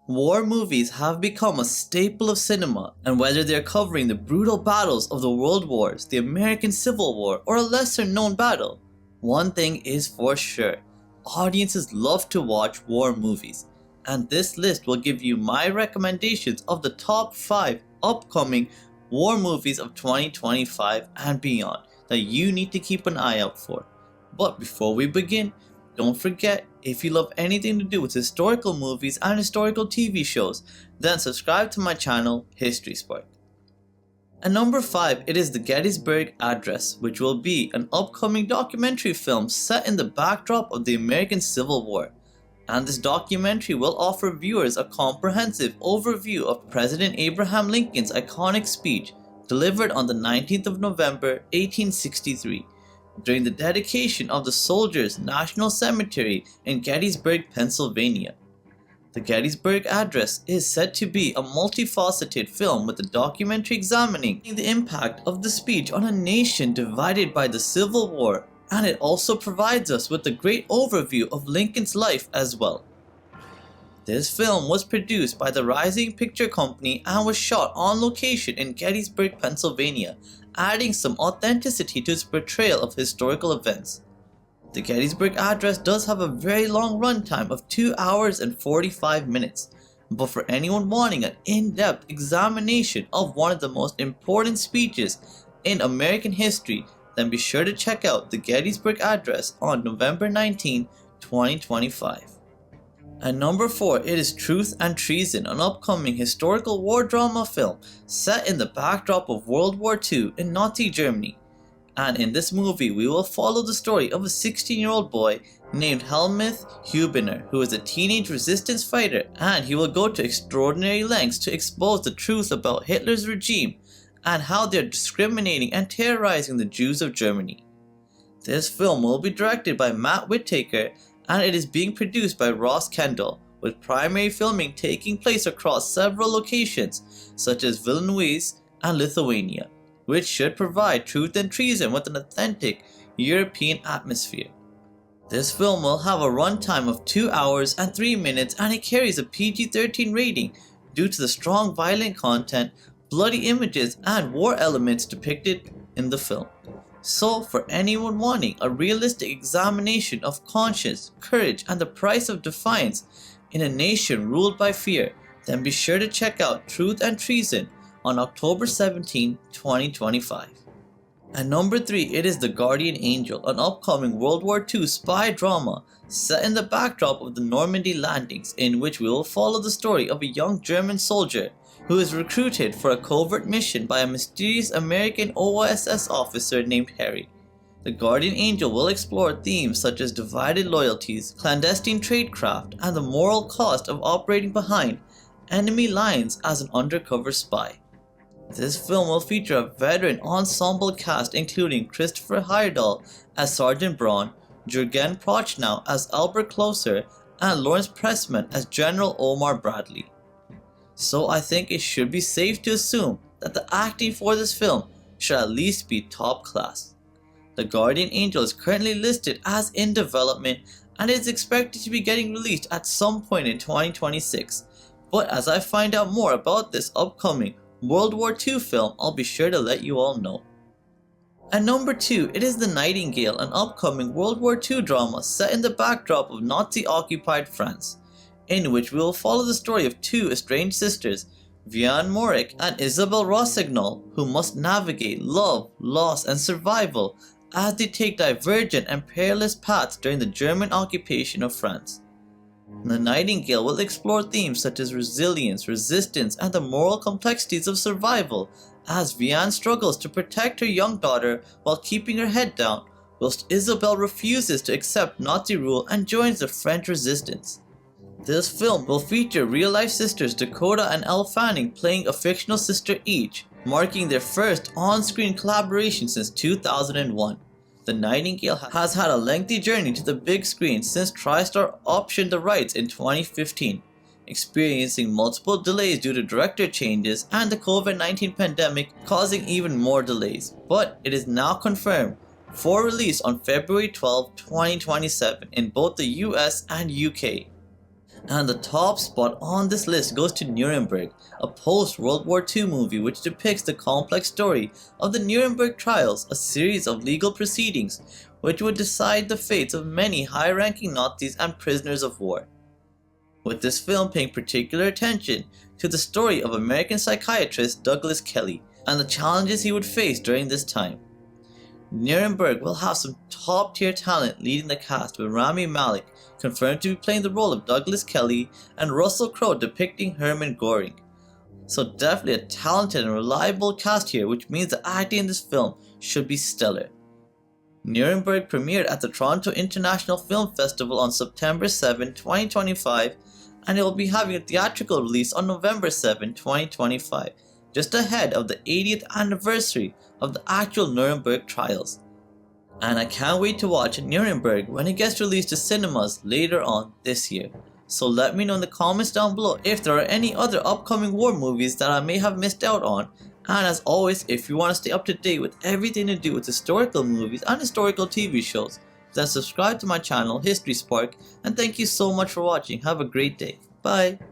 War movies have become a staple of cinema, and whether they're covering the brutal battles of the World Wars, the American Civil War, or a lesser known battle, one thing is for sure: audiences love to watch war movies. And this list will give you my recommendations of the top 5 upcoming war movies of 2025 and beyond that you need to keep an eye out for. But before we begin, don't forget, if you love anything to do with historical movies and historical TV shows, then subscribe to my channel, History Spark. At number 5, it is the Gettysburg Address, which will be an upcoming documentary film set in the backdrop of the American Civil War. And this documentary will offer viewers a comprehensive overview of President Abraham Lincoln's iconic speech delivered on the 19th of November 1863 during the dedication of the Soldiers' National Cemetery in Gettysburg, Pennsylvania. The Gettysburg Address is said to be a multifaceted film with a documentary examining the impact of the speech on a nation divided by the Civil War, and it also provides us with a great overview of Lincoln's life as well. This film was produced by the Rising Picture Company and was shot on location in Gettysburg, Pennsylvania, adding some authenticity to its portrayal of historical events. The Gettysburg Address does have a very long runtime of 2 hours and 45 minutes, but for anyone wanting an in-depth examination of one of the most important speeches in American history, then be sure to check out the Gettysburg Address on November 19, 2025. At number 4, it is Truth and Treason, an upcoming historical war drama film set in the backdrop of World War II in Nazi Germany. And in this movie, we will follow the story of a 16-year-old boy named Helmuth Hubener, who is a teenage resistance fighter, and he will go to extraordinary lengths to expose the truth about Hitler's regime and how they are discriminating and terrorizing the Jews of Germany. This film will be directed by Matt Whitaker, and it is being produced by Ross Kendall, with primary filming taking place across several locations such as Vilnius and Lithuania, which should provide Truth and Treason with an authentic European atmosphere. This film will have a runtime of 2 hours and 3 minutes, and it carries a PG-13 rating due to the strong violent content, bloody images, and war elements depicted in the film. So for anyone wanting a realistic examination of conscience, courage, and the price of defiance in a nation ruled by fear, then be sure to check out Truth and Treason on October 17, 2025. At number 3, it is The Guardian Angel, an upcoming World War II spy drama set in the backdrop of the Normandy landings, in which we will follow the story of a young German soldier who is recruited for a covert mission by a mysterious American OSS officer named Harry. The Guardian Angel will explore themes such as divided loyalties, clandestine tradecraft, and the moral cost of operating behind enemy lines as an undercover spy. This film will feature a veteran ensemble cast including Christopher Heyerdahl as Sergeant Braun, Jürgen Prochnow as Albert Closer, and Lawrence Pressman as General Omar Bradley. So I think it should be safe to assume that the acting for this film should at least be top class. The Guardian Angel is currently listed as in development and is expected to be getting released at some point in 2026. But as I find out more about this upcoming World War II film, I'll be sure to let you all know. At number 2, it is The Nightingale, an upcoming World War II drama set in the backdrop of Nazi-occupied France, in which we will follow the story of two estranged sisters, Vianne Morick and Isabelle Rossignol, who must navigate love, loss, and survival as they take divergent and perilous paths during the German occupation of France. The Nightingale will explore themes such as resilience, resistance, and the moral complexities of survival as Vianne struggles to protect her young daughter while keeping her head down, whilst Isabelle refuses to accept Nazi rule and joins the French resistance. This film will feature real-life sisters Dakota and Elle Fanning playing a fictional sister each, marking their first on-screen collaboration since 2001. The Nightingale has had a lengthy journey to the big screen since TriStar optioned the rights in 2015, experiencing multiple delays due to director changes and the COVID-19 pandemic causing even more delays, but it is now confirmed for release on February 12, 2027 in both the US and UK. And the top spot on this list goes to Nuremberg, a post-World War II movie which depicts the complex story of the Nuremberg trials, a series of legal proceedings which would decide the fates of many high-ranking Nazis and prisoners of war. With this film paying particular attention to the story of American psychiatrist Douglas Kelly and the challenges he would face during this time. Nuremberg will have some top-tier talent leading the cast, with Rami Malek confirmed to be playing the role of Douglas Kelly and Russell Crowe depicting Hermann Göring. So definitely a talented and reliable cast here, which means the acting in this film should be stellar. Nuremberg premiered at the Toronto International Film Festival on September 7, 2025, and it will be having a theatrical release on November 7, 2025, just ahead of the 80th anniversary of the actual Nuremberg trials. And I can't wait to watch Nuremberg when it gets released to cinemas later on this year. So let me know in the comments down below if there are any other upcoming war movies that I may have missed out on. And as always, if you want to stay up to date with everything to do with historical movies and historical TV shows, then subscribe to my channel History Spark, and thank you so much for watching. Have a great day. Bye.